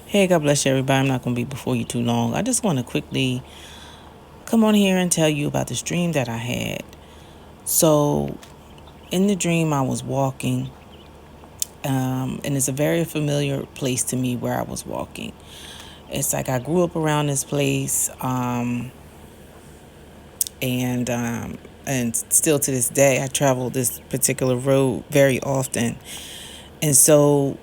Hey, God bless you, everybody. I'm not going to be before you too long. I just want to quickly come on here and tell you about this dream that I had. So, in the dream, I was walking, and it's a very familiar place to me where I was walking. It's like I grew up around this place, and still to this day, I travel this particular road very often. And so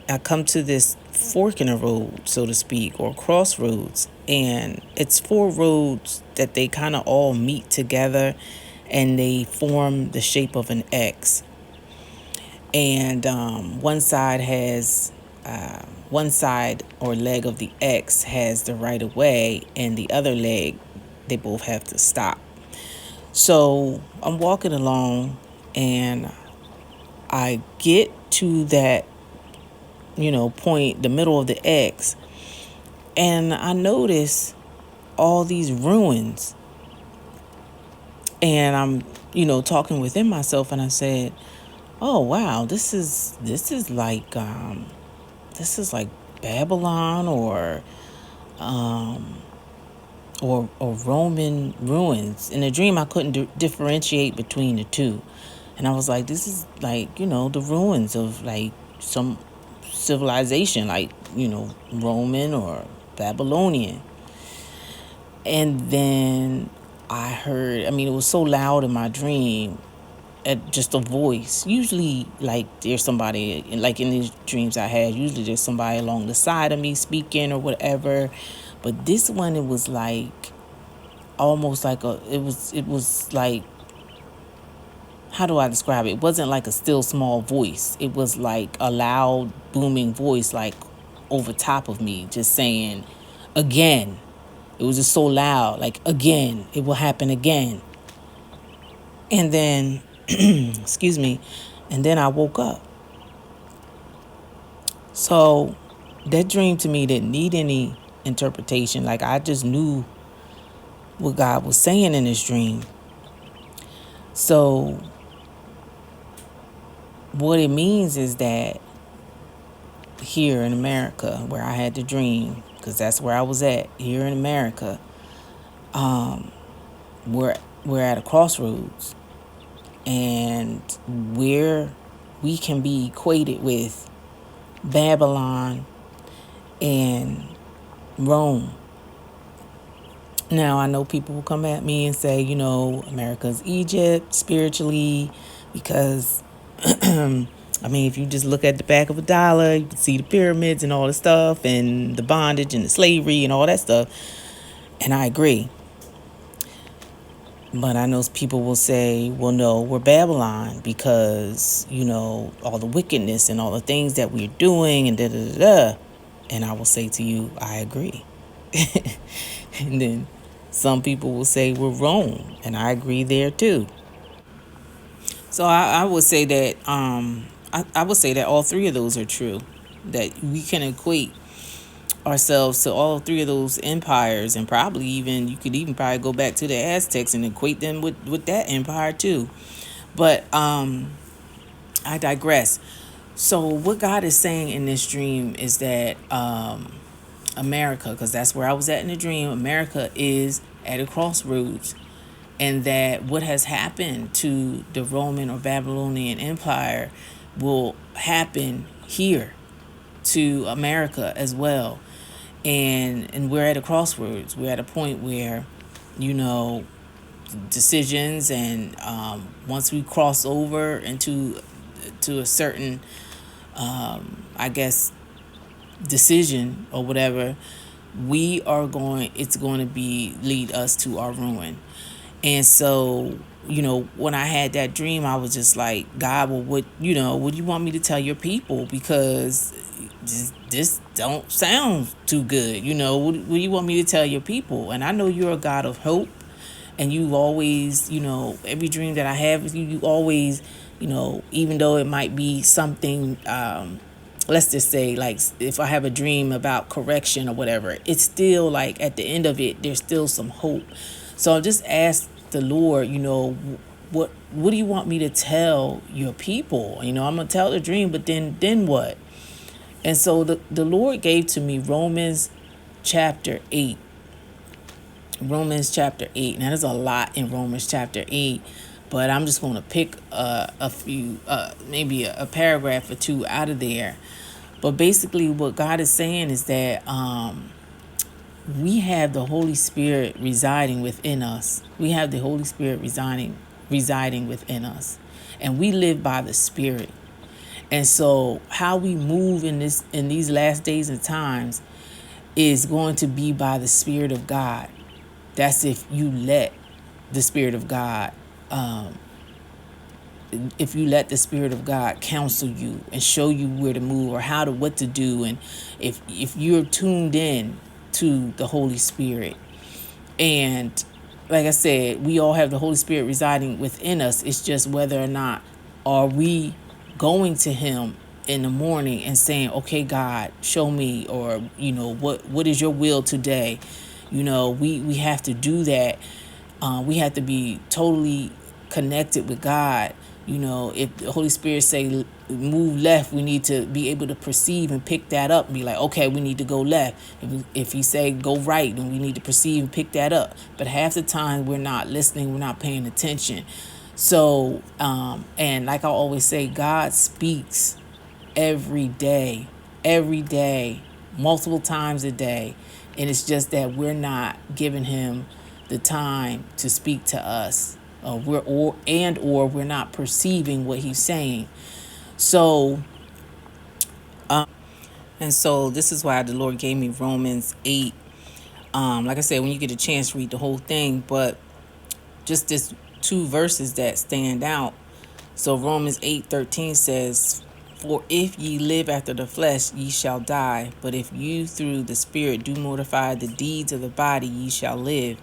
I come to this fork in the road, so to speak, or crossroads, and it's four roads that they kind of all meet together and they form the shape of an X. And one side or leg of the X has the right of way, and the other leg, they both have to stop. So I'm walking along and I get to that point, the middle of the X, and I notice all these ruins. And I'm, talking within myself, and I said, "Oh wow, this is like Babylon um, or Roman ruins." In a dream, I couldn't differentiate between the two, and I was like, "This is like the ruins of like some civilization, like Roman or Babylonian." And then I heard, it was so loud in my dream, at just a voice. Usually, like, there's somebody, like in these dreams I had, usually there's somebody along the side of me speaking or whatever. But this one, it was like almost like it was like, how do I describe it? It wasn't like a still small voice. It was like a loud, booming voice, like over top of me, just saying, again. It was just so loud, like, again, it will happen again. And then, excuse me, and then I woke up. So that dream to me didn't need any interpretation. Like, I just knew what God was saying in this dream. So what it means is that here in America, where I had the dream, because that's where I was at, here in America, we're at a crossroads, and where we can be equated with Babylon and Rome. Now, I know people will come at me and say, America's Egypt spiritually, because if you just look at the back of a dollar, you can see the pyramids and all the stuff, and the bondage and the slavery and all that stuff. And I agree. But I know people will say, well, no, we're Babylon because, all the wickedness and all the things that we're doing and da da da da. And I will say to you, I agree. And then some people will say we're Rome, and I agree there too. So I would say that I would say that all three of those are true. That we can equate ourselves to all three of those empires, and probably even you could even probably go back to the Aztecs and equate them with that empire too. But I digress. So what God is saying in this dream is that America, because that's where I was at in the dream, America is at a crossroads, and that what has happened to the Roman or Babylonian Empire will happen here to America as well. And we're at a crossroads. We're at a point where, decisions, and once we cross over into to a certain, I guess, decision or whatever, it's going to be lead us to our ruin. And so, when I had that dream, I was just like, God, well, what do you want me to tell your people? Because this don't sound too good. What do you want me to tell your people? And I know you're a God of hope, and you always, every dream that I have with you, you always, even though it might be something, let's just say, like, if I have a dream about correction or whatever, it's still like at the end of it, there's still some hope. So I just ask the Lord, what do you want me to tell your people? I'm gonna tell the dream, but then what? And so the Lord gave to me chapter 8. Romans chapter 8. Now, there's a lot in Romans chapter 8, but I'm just going to pick a few, maybe a paragraph or two out of there. But basically, what God is saying is that we have the Holy Spirit residing within us. We have the Holy Spirit residing within us, and we live by the Spirit. And so, how we move in these last days and times is going to be by the Spirit of God. That's if you let the Spirit of God, if you let the Spirit of God counsel you and show you where to move or what to do, and if you're tuned in to the Holy Spirit. And like I said, we all have the Holy Spirit residing within us. It's just whether or not are we going to Him in the morning and saying, okay, God, show me, or, what is your will today? We have to do that. We have to be totally connected with God. If the Holy Spirit say move left, we need to be able to perceive and pick that up and be like, okay, we need to go left. If He say go right, then we need to perceive and pick that up. But half the time we're not listening, we're not paying attention. So, and like I always say, God speaks every day, multiple times a day. And it's just that we're not giving Him the time to speak to us. Or we're not perceiving what He's saying. So, and so this is why the Lord gave me Romans 8. Like I said, when you get a chance, read the whole thing, but just this two verses that stand out. So Romans 8:13 says, for if ye live after the flesh, ye shall die. But if you through the Spirit do mortify the deeds of the body, ye shall live.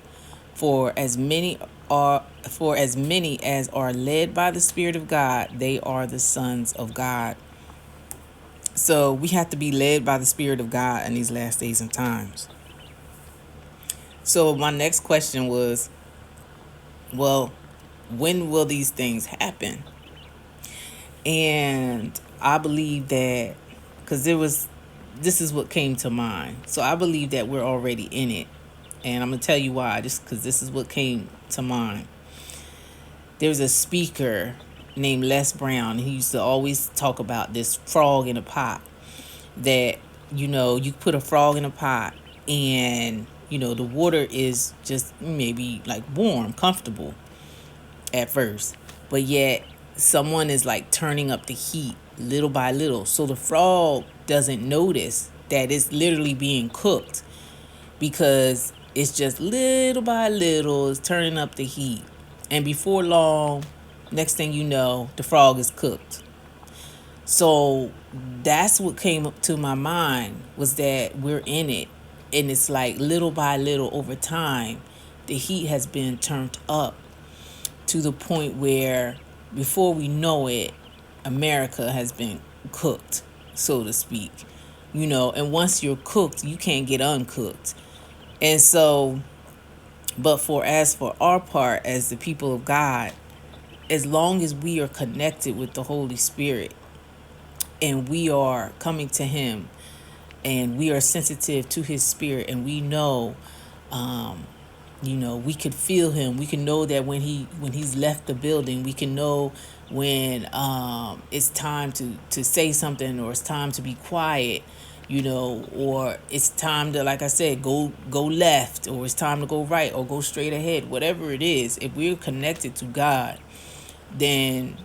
For as many as are led by the Spirit of God, they are the sons of God. So we have to be led by the Spirit of God in these last days and times. So my next question was, well, when will these things happen? And I believe that, because this is what came to mind. So I believe that we're already in it. And I'm going to tell you why, just because this is what came to mind. There's a speaker named Les Brown. He used to always talk about this frog in a pot. That, you put a frog in a pot and, the water is just maybe like warm, comfortable at first. But yet someone is like turning up the heat little by little. So the frog doesn't notice that it's literally being cooked, because it's just little by little, it's turning up the heat. And before long, next thing you know, the frog is cooked. So that's what came up to my mind, was that we're in it. And it's like little by little over time, the heat has been turned up to the point where before we know it, America has been cooked, so to speak. And once you're cooked, you can't get uncooked. And so, but as for our part, as the people of God, as long as we are connected with the Holy Spirit and we are coming to Him and we are sensitive to His Spirit, and we know, we could feel Him. We can know that when He's left the building. We can know when it's time to say something, or it's time to be quiet, or it's time to, like I said, go left, or it's time to go right, or go straight ahead. Whatever it is, if we're connected to God, then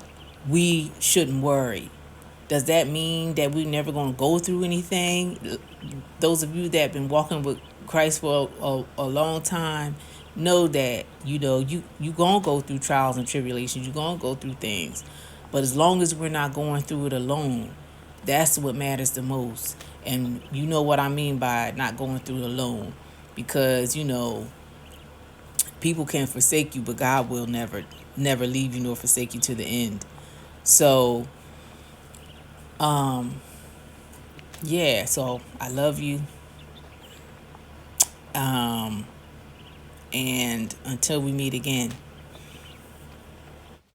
we shouldn't worry. Does that mean that we're never going to go through anything? Those of you that have been walking with Christ for a long time know that, you going to go through trials and tribulations. You're going to go through things. But as long as we're not going through it alone, that's what matters the most. And you know what I mean by not going through it alone. Because, people can forsake you, but God will never leave you nor forsake you to the end. So, yeah, so I love you. And until we meet again.